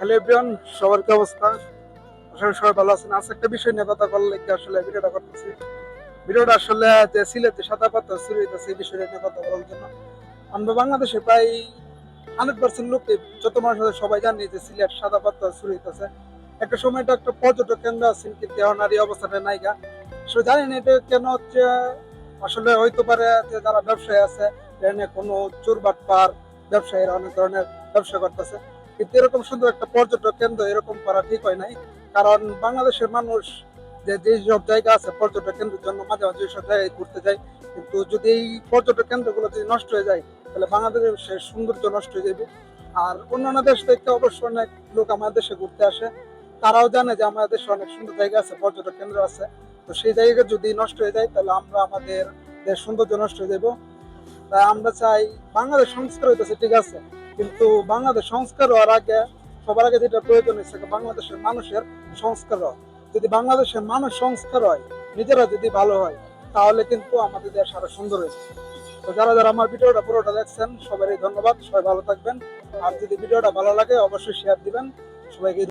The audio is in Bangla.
হ্যালো এভরিওয়ান, সবার কি অবস্থা? আশা করি সবাই ভালো আছেন। আজকে একটা বিষয় নিয়ে কথা বললে কি আসলে ভিডিওটা করতেছি। ভিডিওটা আসলে যে সিলেটে সাদা পাথর চুরি হইতেছে এই বিষয়টা নিয়ে কথা বলার জন্য। আমরা বাংলাদেশে প্রায় 100% লোকে, যত মানুষ আছে সবাই জানি যে সিলেট সাদা পাথর চুরি হইতেছে। একটা সময় এটা একটা পর্যটক কেন্দ্র আছে, কিন্তু এখন আর এই অবস্থাটা নাইগা। আসলে জানি না এটা কেন হচ্ছে। আসলে হইতে পারে যে যারা ব্যবসায়ী আছে এখানে কোনো চোর বাটপার ব্যবসায়ীরা অনেক ধরনের ব্যবসা করতেছে, কিন্তু এরকম সুন্দর একটা পর্যটক কেন্দ্র এরকম করা ঠিক হয় নাই। কারণ বাংলাদেশের মানুষ যে যেসব জায়গা আছে পর্যটক কেন্দ্রের জন্য মাঝে মাঝে সব জায়গায় ঘুরতে যায়, কিন্তু যদি এই পর্যটক কেন্দ্রগুলো যদি নষ্ট হয়ে যায় তাহলে বাংলাদেশের সৌন্দর্য নষ্ট হয়ে যাবে। আর অন্যান্য দেশ থেকে অবশ্য অনেক লোক আমাদের দেশে ঘুরতে আসে, তারাও জানে যে আমাদের দেশে অনেক সুন্দর জায়গা আছে, পর্যটক কেন্দ্র আছে। তো সেই জায়গা যদি নষ্ট হয়ে যায় তাহলে আমরা আমাদের দেশ সৌন্দর্য নষ্ট হয়ে যাবো। তাই আমরা চাই বাংলাদেশ সংস্কার হইতেছে ঠিক আছে, কিন্তু বাংলাদেশ সংস্কার হওয়ার আগে সবার আগে যেটা প্রয়োজন হচ্ছে বাংলাদেশের মানুষের সংস্কার হওয়া। যদি বাংলাদেশের মানুষ সংস্কার হয়, নিজেরা যদি ভালো হয়, তাহলে কিন্তু আমাদের দেশ আরো সুন্দর হয়েছে। তো যারা যারা আমার ভিডিওটা পুরোটা দেখছেন সবারই ধন্যবাদ, সবাই ভালো থাকবেন। আর যদি ভিডিওটা ভালো লাগে অবশ্যই শেয়ার দিবেন সবাইকে।